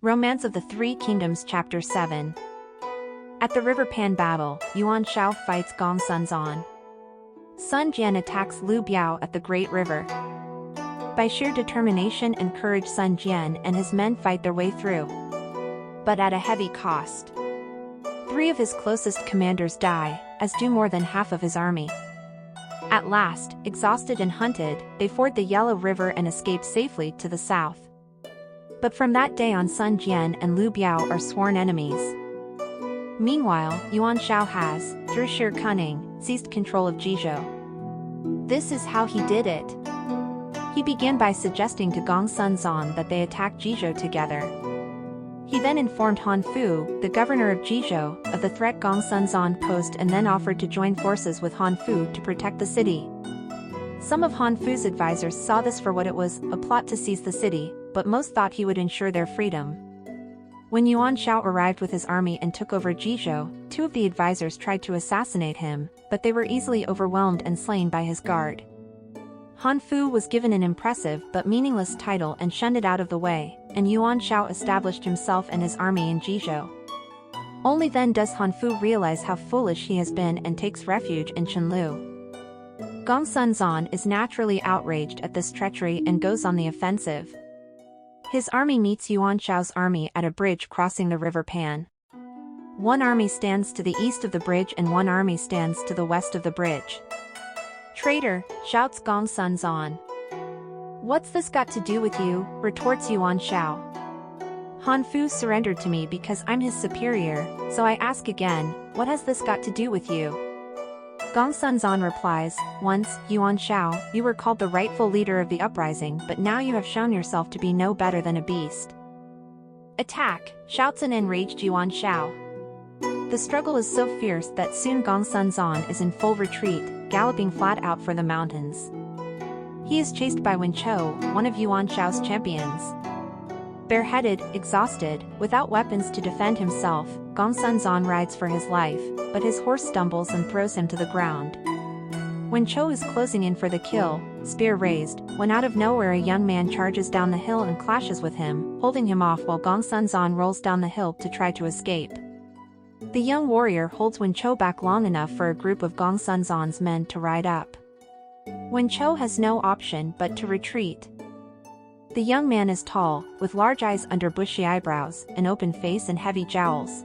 Romance of the Three Kingdoms Chapter 7. At the River Pan battle, Yuan Shao fights Gong Sunzan. Sun Jian attacks Liu Biao at the Great River. By sheer determination and courage, Sun Jian and his men fight their way through, but at a heavy cost. 3 of his closest commanders die, as do more than half of his army. At last, exhausted and hunted, they ford the Yellow River and escape safely to the south. But from that day on, Sun Jian and Liu Biao are sworn enemies. Meanwhile, Yuan Shao has, through sheer cunning, seized control of Jizhou. This is how he did it. He began by suggesting to Gong Sunzan that they attack Jizhou together. He then informed Han Fu, the governor of Jizhou, of the threat Gong Sunzan posed and then offered to join forces with Han Fu to protect the city. Some of Han Fu's advisors saw this for what it was, a plot to seize the city, but most thought he would ensure their freedom. When Yuan Shao arrived with his army and took over Jizhou, 2 of the advisors tried to assassinate him, but they were easily overwhelmed and slain by his guard. Han Fu was given an impressive but meaningless title and shunned it out of the way, and Yuan Shao established himself and his army in Jizhou. Only then does Han Fu realize how foolish he has been and takes refuge in Chenlu. Gong Sunzan is naturally outraged at this treachery and goes on the offensive. His army meets Yuan Shao's army at a bridge crossing the River Pan. One army stands to the east of the bridge and one army stands to the west of the bridge. "Traitor," shouts Gong Sunzan. "What's this got to do with you?" retorts Yuan Shao. "Han Fu surrendered to me because I'm his superior, so I ask again, what has this got to do with you?" Gong Sunzan replies, "Once, Yuan Shao, you were called the rightful leader of the uprising, but now you have shown yourself to be no better than a beast." "Attack!" shouts an enraged Yuan Shao. The struggle is so fierce that soon Gong Sunzan is in full retreat, galloping flat out for the mountains. He is chased by Wen Chou, one of Yuan Shao's champions. Bareheaded, exhausted, without weapons to defend himself, Gong Sunzan rides for his life, but his horse stumbles and throws him to the ground. Wen Chou is closing in for the kill, spear raised, when out of nowhere a young man charges down the hill and clashes with him, holding him off while Gong Sunzan rolls down the hill to try to escape. The young warrior holds Wen Chou back long enough for a group of Gong Sunzan's men to ride up. Wen Chou has no option but to retreat. The young man is tall, with large eyes under bushy eyebrows, an open face and heavy jowls.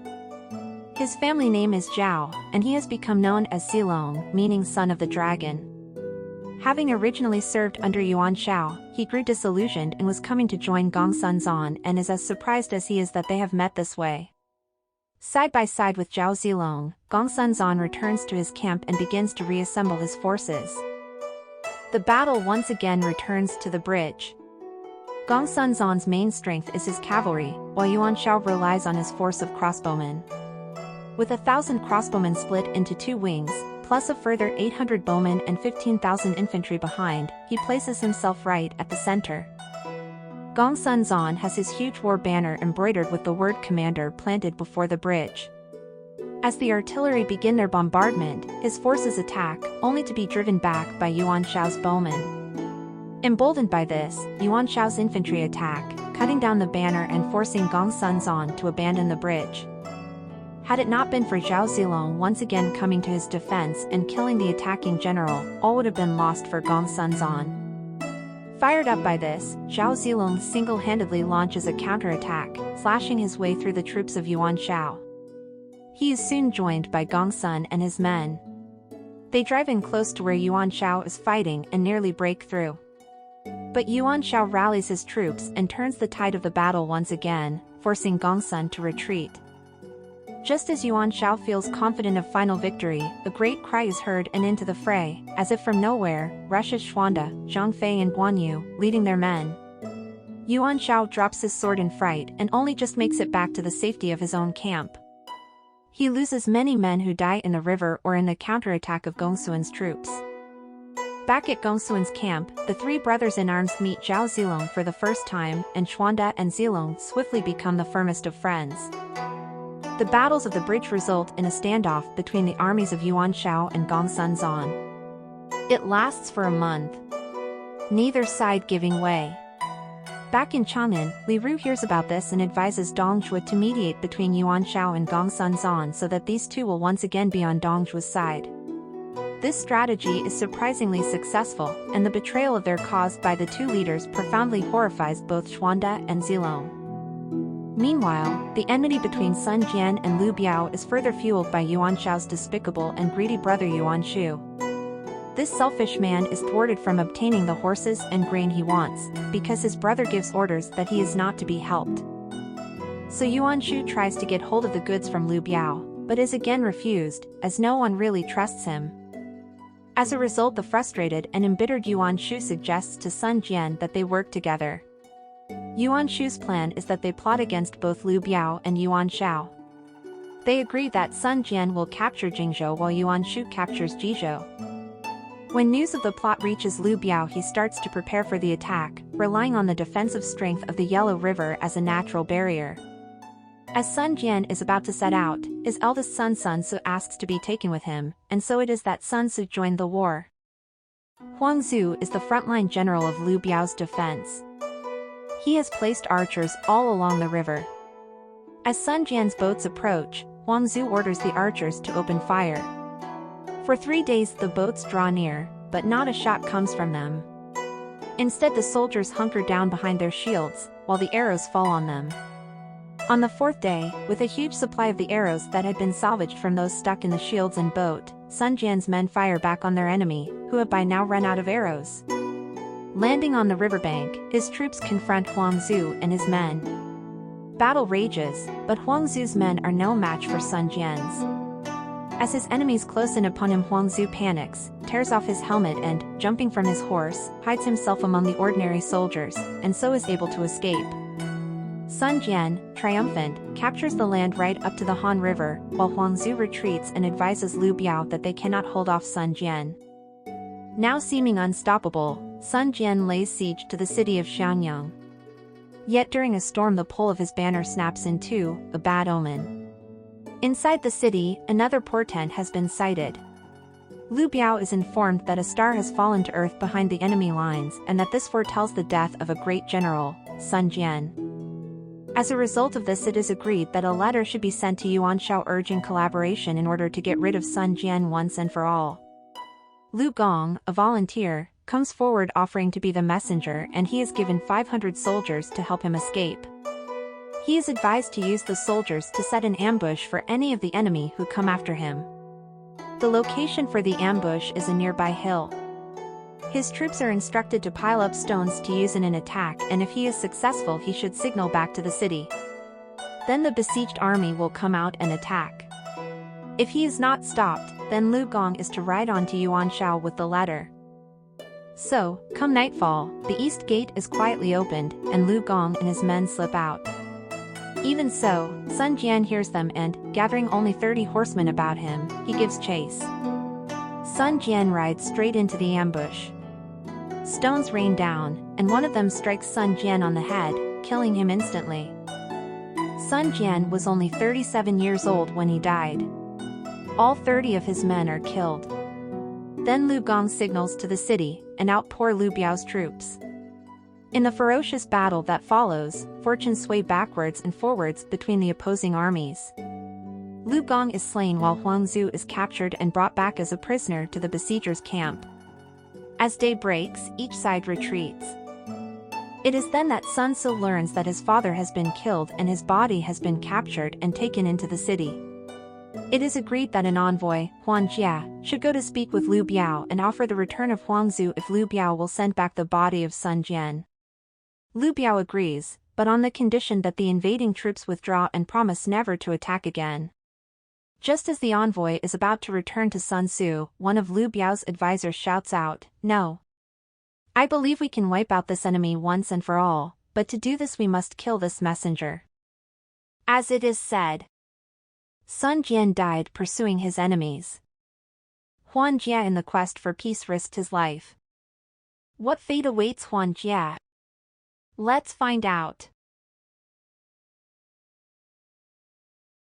His family name is Zhao, and he has become known as Zilong, meaning son of the dragon. Having originally served under Yuan Shao, he grew disillusioned and was coming to join Gong Sunzan and is as surprised as he is that they have met this way. Side by side with Zhao Zilong, Gong Sunzan returns to his camp and begins to reassemble his forces. The battle once again returns to the bridge. Gong Sunzan's main strength is his cavalry, while Yuan Shao relies on his force of crossbowmen. With 1,000 crossbowmen split into 2 wings, plus a further 800 bowmen and 15,000 infantry behind, he places himself right at the center. Gong Sunzan has his huge war banner embroidered with the word commander planted before the bridge. As the artillery begin their bombardment, his forces attack, only to be driven back by Yuan Shao's bowmen. Emboldened by this, Yuan Shao's infantry attack, cutting down the banner and forcing Gong Sunzan to abandon the bridge. Had it not been for Zhao Zilong once again coming to his defense and killing the attacking general, all would have been lost for Gong Sunzan. Fired up by this, Zhao Zilong single-handedly launches a counterattack, slashing his way through the troops of Yuan Shao. He is soon joined by Gong Sun and his men. They drive in close to where Yuan Shao is fighting and nearly break through. But Yuan Shao rallies his troops and turns the tide of the battle once again, forcing Gong Sun to retreat. Just as Yuan Shao feels confident of final victory, a great cry is heard and into the fray, as if from nowhere, rushes Xuanda, Zhang Fei and Guan Yu, leading their men. Yuan Shao drops his sword in fright and only just makes it back to the safety of his own camp. He loses many men who die in the river or in the counterattack of Gong Sun's troops. Back at Gong Sun's camp, the 3 brothers in arms meet Zhao Zilong for the first time, and Xuanda and Zilong swiftly become the firmest of friends. The battles of the bridge result in a standoff between the armies of Yuan Shao and Gong Sunzan. It lasts for a month, neither side giving way. Back in Chang'an, Li Ru hears about this and advises Dong Zhuo to mediate between Yuan Shao and Gong Sun so that these two will once again be on Dong Zhuo's side. This strategy is surprisingly successful, and the betrayal of their cause by the two leaders profoundly horrifies both Xuanda and Zilong. Meanwhile, the enmity between Sun Jian and Lu Biao is further fueled by Yuan Shao's despicable and greedy brother Yuan Shu. This selfish man is thwarted from obtaining the horses and grain he wants, because his brother gives orders that he is not to be helped. So Yuan Shu tries to get hold of the goods from Lu Biao, but is again refused, as no one really trusts him. As a result, the frustrated and embittered Yuan Shu suggests to Sun Jian that they work together. Yuan Shu's plan is that they plot against both Lu Biao and Yuan Shao. They agree that Sun Jian will capture Jingzhou while Yuan Shu captures Jizhou. When news of the plot reaches Lu Biao, he starts to prepare for the attack, relying on the defensive strength of the Yellow River as a natural barrier. As Sun Jian is about to set out, his eldest son Sun Su asks to be taken with him, and so it is that Sun Su joined the war. Huang Zu is the frontline general of Lu Biao's defense. He has placed archers all along the river. As Sun Jian's boats approach, Huang Zu orders the archers to open fire. For 3 days the boats draw near, but not a shot comes from them. Instead, the soldiers hunker down behind their shields, while the arrows fall on them. On the 4th day, with a huge supply of the arrows that had been salvaged from those stuck in the shields and boat, Sun Jian's men fire back on their enemy, who have by now run out of arrows. Landing on the riverbank, his troops confront Huang Zu and his men. Battle rages, but Huang Zu's men are no match for Sun Jian's. As his enemies close in upon him, Huang Zu panics, tears off his helmet and, jumping from his horse, hides himself among the ordinary soldiers, and so is able to escape. Sun Jian, triumphant, captures the land right up to the Han River, while Huang Zu retreats and advises Lu Biao that they cannot hold off Sun Jian. Now seeming unstoppable, Sun Jian lays siege to the city of Xianyang. Yet during a storm the pole of his banner snaps in two, a bad omen. Inside the city, another portent has been sighted. Lu Biao is informed that a star has fallen to earth behind the enemy lines and that this foretells the death of a great general, Sun Jian. As a result of this, it is agreed that a letter should be sent to Yuan Shao urging collaboration in order to get rid of Sun Jian once and for all. Lu Gong, a volunteer, comes forward offering to be the messenger, and he is given 500 soldiers to help him escape. He is advised to use the soldiers to set an ambush for any of the enemy who come after him. The location for the ambush is a nearby hill. His troops are instructed to pile up stones to use in an attack, and if he is successful he should signal back to the city. Then the besieged army will come out and attack. If he is not stopped, then Lu Gong is to ride on to Yuan Shao with the letter. So, come nightfall, the east gate is quietly opened, and Lu Gong and his men slip out. Even so, Sun Jian hears them and, gathering only 30 horsemen about him, he gives chase. Sun Jian rides straight into the ambush. Stones rain down, and one of them strikes Sun Jian on the head, killing him instantly. Sun Jian was only 37 years old when he died. All 30 of his men are killed. Then Lu Gong signals to the city, and out pour Lu Biao's troops. In the ferocious battle that follows, fortunes sway backwards and forwards between the opposing armies. Lu Gong is slain while Huang Zu is captured and brought back as a prisoner to the besiegers' camp. As day breaks, each side retreats. It is then that Sun Su learns that his father has been killed and his body has been captured and taken into the city. It is agreed that an envoy, Huan Jia, should go to speak with Lu Biao and offer the return of Huang Zu if Lu Biao will send back the body of Sun Jian. Lu Biao agrees, but on the condition that the invading troops withdraw and promise never to attack again. Just as the envoy is about to return to Sun Su, one of Lu Biao's advisors shouts out, "No. I believe we can wipe out this enemy once and for all, but to do this we must kill this messenger." As it is said, Sun Jian died pursuing his enemies. Huan Jia in the quest for peace risked his life. What fate awaits Huan Jia? Let's find out.